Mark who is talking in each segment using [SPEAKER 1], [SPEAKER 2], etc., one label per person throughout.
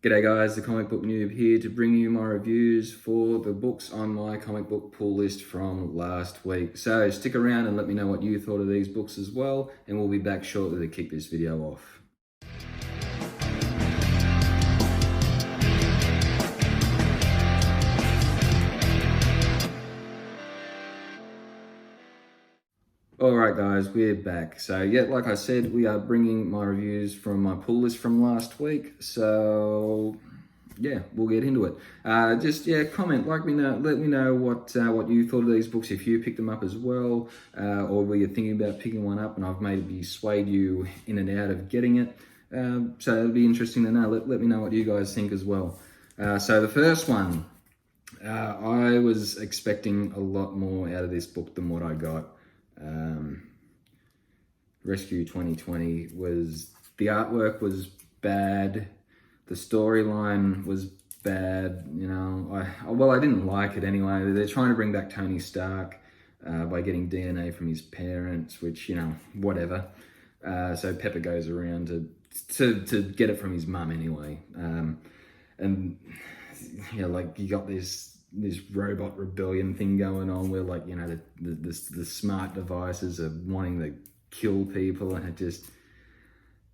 [SPEAKER 1] G'day guys, the Comic Book Noob here to bring you my reviews for the books on my comic book pull list from last week. So stick around and let me know what you thought of these books as well, and we'll be back shortly to kick this video off. Alright guys, we're back. So yeah, like I said, we are bringing my reviews from my pull list from last week. So yeah, we'll get into it. Comment, let me know what you thought of these books, if you picked them up as well, or were you thinking about picking one up and I've maybe swayed you in and out of getting it. So it'll be interesting to know. Let me know what you guys think as well. So the first one, I was expecting a lot more out of this book than what I got. Rescue 2020 the artwork was bad, the storyline was bad, I didn't like it anyway. They're trying to bring back Tony Stark by getting DNA from his parents, which, whatever. So Pepper goes around to get it from his mum anyway. And you got this robot rebellion thing going on where the smart devices are wanting to kill people, and it just,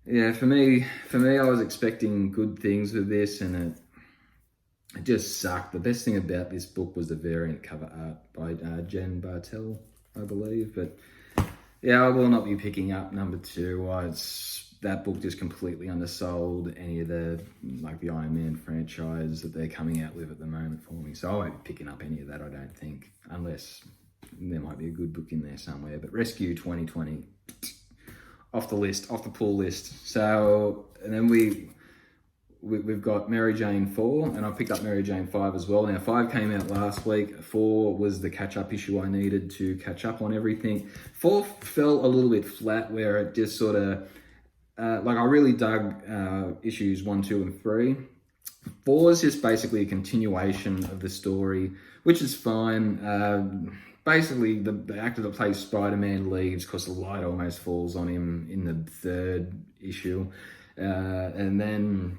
[SPEAKER 1] for me I was expecting good things with this, and it just sucked. The best thing about this book was the variant cover art by Jen Bartel, I believe. But yeah, I will not be picking up number 2. That book just completely undersold any of the Iron Man franchise that they're coming out with at the moment for me. So I won't be picking up any of that, I don't think, unless there might be a good book in there somewhere. But Rescue 2020, off the list, off the pull list. So, and then we've got Mary Jane 4, and I picked up Mary Jane 5 as well. Now 5 came out last week. 4 was the catch-up issue I needed to catch up on everything. 4 fell a little bit flat, where it just sort of, I really dug issues 1, 2, and 3. 4 is just basically a continuation of the story, which is fine. Basically, the actor that plays Spider-Man leaves because the light almost falls on him in the 3rd issue. And then,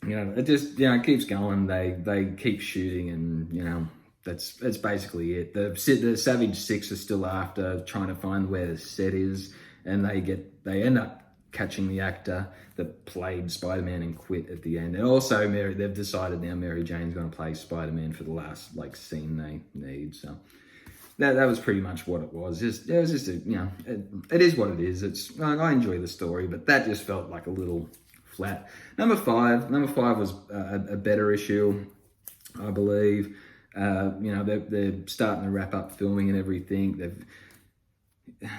[SPEAKER 1] it just, it keeps going. They keep shooting, and, that's basically it. The Savage Six are still after trying to find where the set is, and they end up catching the actor that played Spider-Man and quit at the end. And also they've decided now Mary Jane's going to play Spider-Man for the last scene they need. So that was pretty much what it was. It is what it is. I enjoy the story, but that just felt like a little flat. Number five was a better issue, I believe. They're starting to wrap up filming and everything.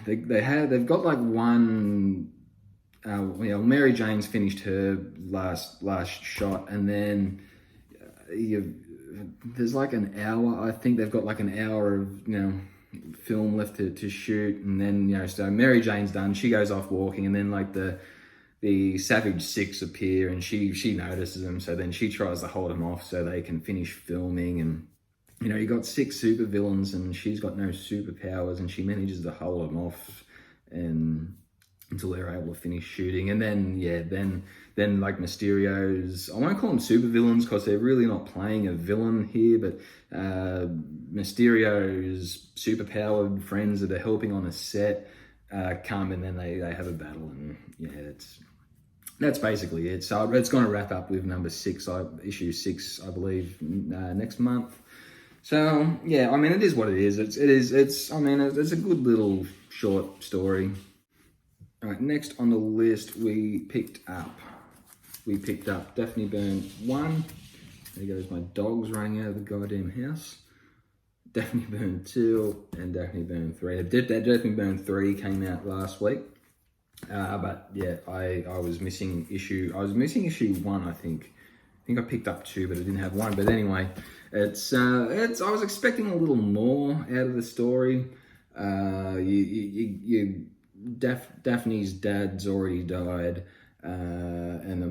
[SPEAKER 1] They've got one. Mary Jane's finished her last shot, and then there's an hour. I think they've got an hour of film left to shoot, and then so Mary Jane's done. She goes off walking, and then the Savage Six appear, and she notices them. So then she tries to hold them off so they can finish filming, and you got 6 super villains, and she's got no superpowers, and she manages to hold them off until they're able to finish shooting. And then Mysterio's, I won't call them super villains because they're really not playing a villain here, but Mysterio's superpowered friends that are helping on the set come, and then they have a battle, and that's basically it. So it's going to wrap up with number 6, issue 6, I believe, next month. So yeah, it is what it is. It's a good little short story. All right, next on the list, we picked up Daphne Byrne 1. There goes my dogs running out of the goddamn house. Daphne Byrne 2 and Daphne Byrne 3. Daphne Byrne 3 came out last week. But yeah, I was missing issue 1, I think. I think I picked up 2, but I didn't have 1. But anyway, I was expecting a little more out of the story. Daphne's dad's already died, and her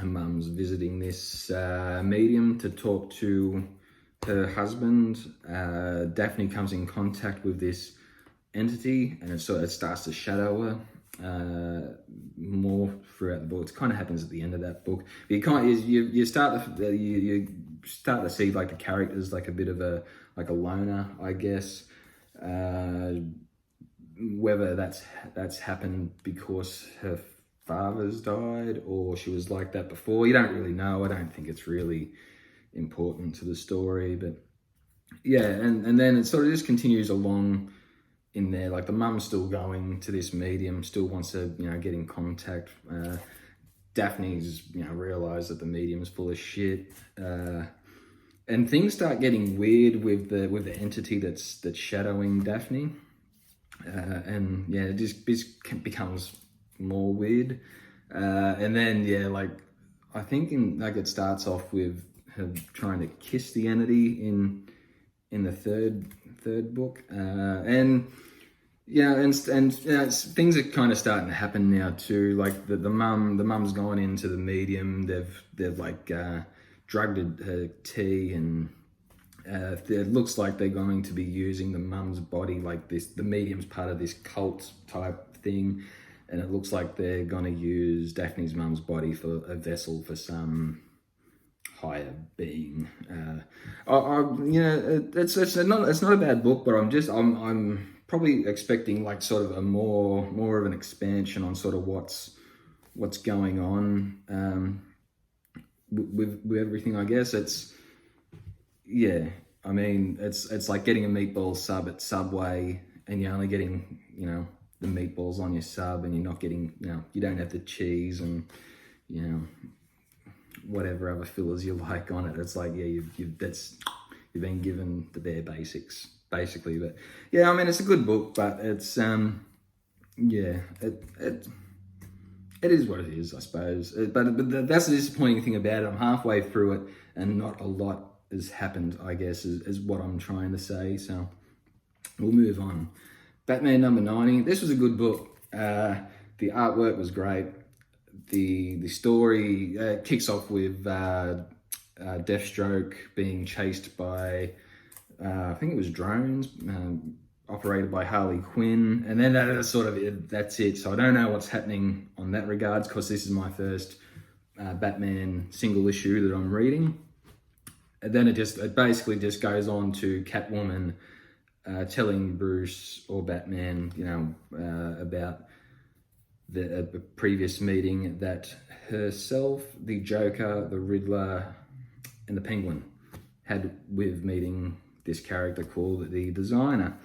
[SPEAKER 1] mum's visiting this medium to talk to her husband. Daphne comes in contact with this entity, and it starts to shadow her, more throughout the book. It kind of happens at the end of that book. You can't you start to you start to see like the characters like a bit of a loner, I guess. Whether that's happened because her father's died or she was like that before, you don't really know. I don't think it's really important to the story, but yeah, and then it sort of just continues along in there. Like the mum's still going to this medium, still wants to get in contact. Daphne's realised that the medium's full of shit, and things start getting weird with the entity that's shadowing Daphne, and yeah, it just becomes more weird, and then like I think it starts off with her trying to kiss the entity in the third book, and things are kind of starting to happen now too. Like the mum's gone into the medium. They've like drugged her tea, and it looks like they're going to be using the mum's body like this. The medium's part of this cult type thing, and it looks like they're going to use Daphne's mum's body for a vessel for some higher being. It's not a bad book, but I'm probably expecting like sort of a more of an expansion on sort of what's going on with everything. I guess it's like getting a meatball sub at Subway, and you're only getting the meatballs on your sub, and you're not getting you don't have the cheese and whatever other fillers you like on it. It's like you've been given the bare basics basically. But yeah, I mean it's a good book, but it's it is what it is, I suppose. But that's the disappointing thing about it. I'm halfway through it and not a lot has happened, I guess, is what I'm trying to say. So we'll move on. Batman number 90. This was a good book. The artwork was great. The story kicks off with Deathstroke being chased by I think it was drones operated by Harley Quinn, and then that's it. So I don't know what's happening on that regards, because this is my first Batman single issue that I'm reading. And then it basically just goes on to Catwoman telling Bruce or Batman about the previous meeting that herself, the Joker, the Riddler, and the Penguin had with meeting this character called the Designer.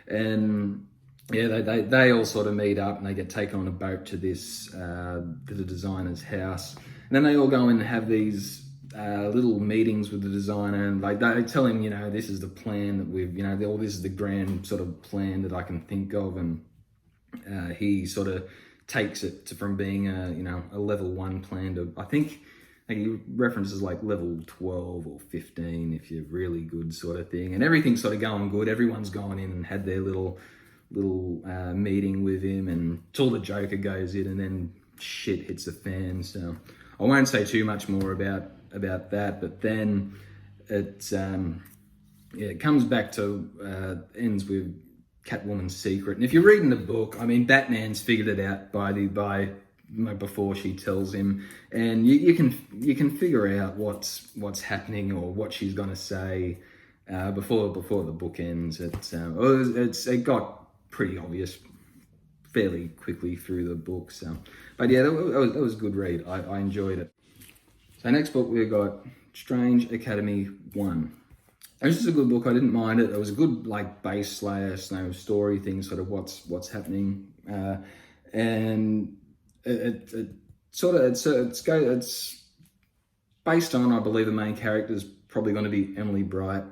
[SPEAKER 1] And yeah, they all sort of meet up and they get taken on a boat to this the Designer's house. And then they all go in and have these little meetings with the Designer, and like they tell him, this is the plan that we've, this is the grand sort of plan that I can think of, and he sort of takes it from being a level 1 plan to, I think he references like level 12 or 15 if you're really good, sort of thing. And everything's sort of going good. Everyone's gone in and had their little meeting with him, and till the Joker goes in, and then shit hits the fan. So I won't say too much more about that, but then it comes back to ends with Catwoman's secret. And if you're reading the book, I mean, Batman's figured it out before she tells him, and you can figure out what's happening or what she's gonna say before the book ends. It got pretty obvious fairly quickly through the book. So, but yeah, that was a good read. I enjoyed it. So next book we got Strange Academy 1. This is a good book. I didn't mind it. It was a good like base story thing, sort of what's happening, and it's based on, I believe, the main character is probably going to be Emily Bright.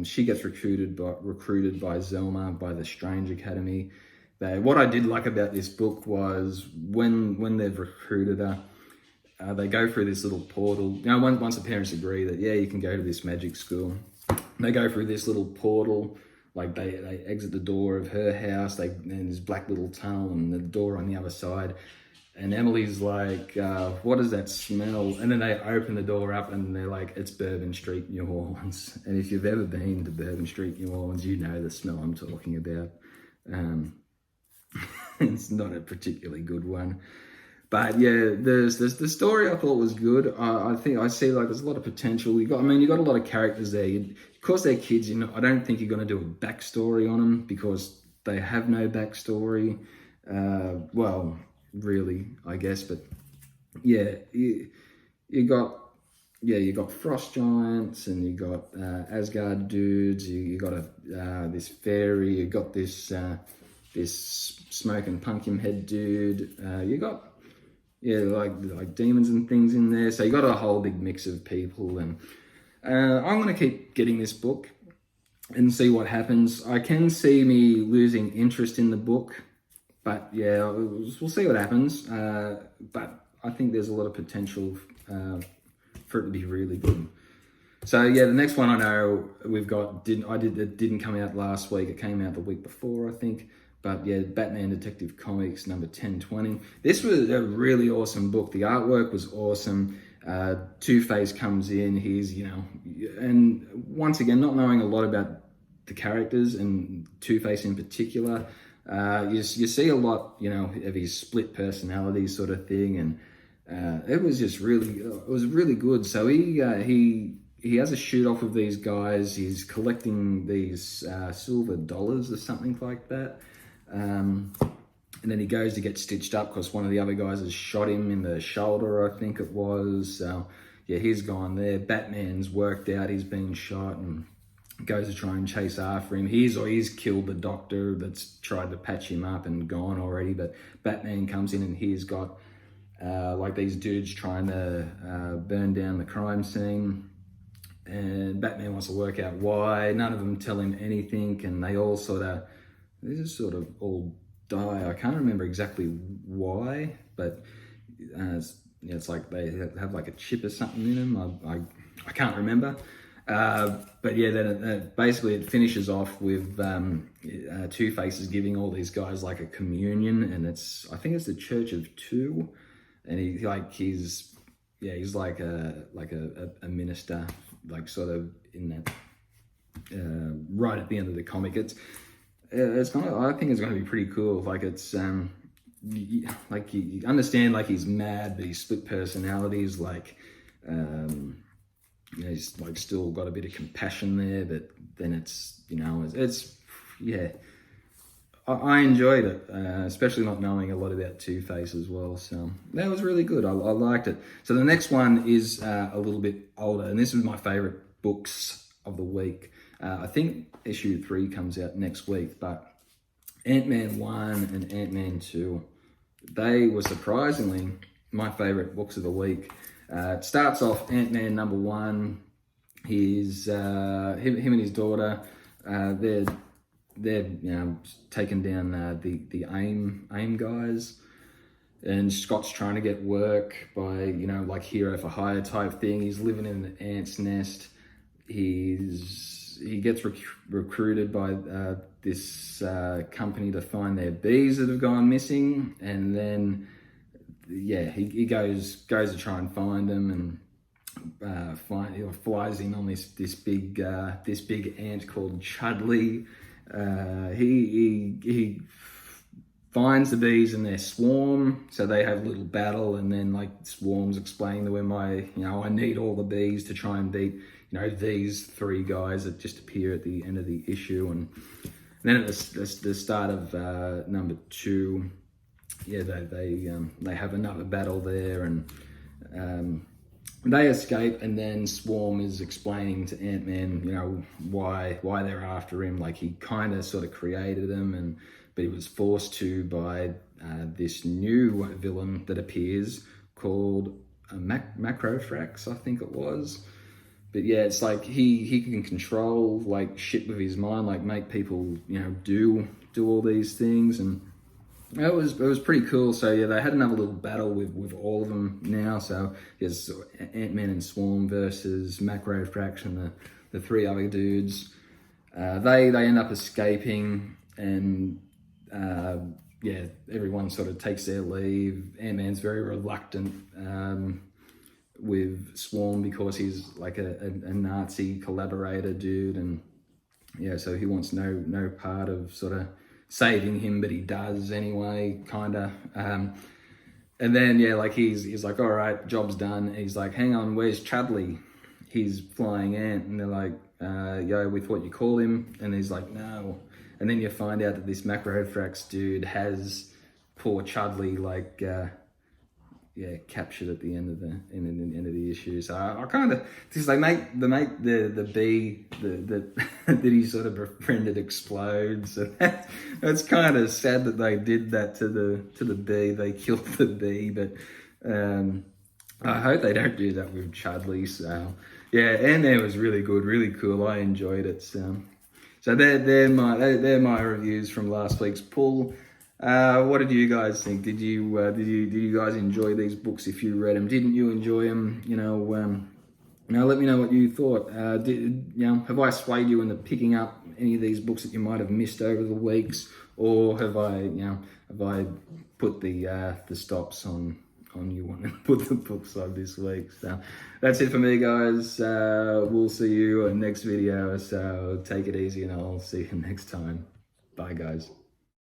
[SPEAKER 1] She gets recruited by Zelma by the Strange Academy. What I did like about this book was when they've recruited her, they go through this little portal. Once the parents agree that you can go to this magic school, they go through this little portal. Like they exit the door of her house. And this black little tunnel, and the door on the other side. And Emily's like, what does that smell? And then they open the door up and they're like, it's Bourbon Street, New Orleans. And if you've ever been to Bourbon Street, New Orleans, you know the smell I'm talking about. It's not a particularly good one. But yeah, there's the story I thought was good. I think I see like there's a lot of potential. You got a lot of characters there. Of course, they're kids. I don't think you're going to do a backstory on them because they have no backstory. Well, really, I guess. But yeah, you got frost giants and you got Asgard dudes. You got this fairy. You got this smoking pumpkin head dude. You got like demons and things in there. So you got a whole big mix of people, and I'm gonna keep getting this book and see what happens. I can see me losing interest in the book, but yeah, we'll see what happens. But I think there's a lot of potential for it to be really good. So yeah, the next one I know we've got it didn't come out last week. It came out the week before, I think. But yeah, Batman Detective Comics number 1020. This was a really awesome book. The artwork was awesome. Two-Face comes in. He's, and once again, not knowing a lot about the characters and Two-Face in particular, you see a lot, of his split personality sort of thing, and it was just really good. So he has a shoot off of these guys. He's collecting these silver dollars or something like that. And then he goes to get stitched up because one of the other guys has shot him in the shoulder, I think it was. So yeah, he's gone there. Batman's worked out he's been shot and goes to try and chase after him. He's killed the doctor that's tried to patch him up and gone already. But Batman comes in and he's got like these dudes trying to burn down the crime scene. And Batman wants to work out why. None of them tell him anything, and they just sort of all die. I can't remember exactly why, but it's like they have like a chip or something in them. I can't remember. But yeah, then basically it finishes off with Two-Face giving all these guys like a communion, and I think it's the Church of Two, and he's like a minister, like sort of in that right at the end of the comic. I think it's going to be pretty cool. Like like you understand, like he's mad, but he's split personalities. Like, he's like still got a bit of compassion there, but then it's yeah. I enjoyed it, especially not knowing a lot about Two-Face as well. So that was really good. I liked it. So the next one is a little bit older, and this was my favorite books of the week. I think issue 3 comes out next week, but Ant-Man 1 and Ant-Man 2, they were surprisingly my favorite books of the week. It starts off Ant-Man number 1. He's him and his daughter. They're taking down the AIM guys, and Scott's trying to get work by like hero for hire type thing. He's living in an ant's nest. He gets recruited by this company to find their bees that have gone missing, and then he goes to try and find them, and flies in on this big ant called Chudley. He finds the bees in their swarm, so they have a little battle, and then like Swarm's explaining to him, I need all the bees to try and beat these 3 guys that just appear at the end of the issue. And then at the start of number 2, they have another battle there, and they escape, and then Swarm is explaining to Ant-Man, why they're after him. Like he kind of sort of created them, but he was forced to by this new villain that appears called Macrothrax, I think it was. But yeah, it's like he can control like shit with his mind, like make people do all these things, and it was pretty cool. So yeah, they had another little battle with all of them now. So yes, Ant-Man and Swarm versus Macrothrax and the 3 other dudes. They end up escaping, and everyone sort of takes their leave. Ant-Man's very reluctant with Swarm because he's like a Nazi collaborator dude, and so he wants no part of sort of saving him, but he does anyway, kind of. And then, yeah, like he's like, all right, job's done. And he's like, hang on, where's Chudley? He's flying ant. And they're like, yo, we thought you called him. And he's like, no. And then you find out that this Macrothrax dude has poor Chudley, like, captured at the end of the issue. So I kind of, because they make the bee that he sort of befriended explode. So that's kind of sad that they did that to the bee. They killed the bee, but I hope they don't do that with Chudley. So yeah, and it was really good, really cool. I enjoyed it. So they're my reviews from last week's pull. What did you guys think? Did you guys enjoy these books? If you read them, didn't you enjoy them? Let me know what you thought. Have I swayed you into picking up any of these books that you might have missed over the weeks, or have I put the stops on you wanting to put the books on this week? So that's it for me, guys. We'll see you in the next video. So take it easy, and I'll see you next time. Bye, guys.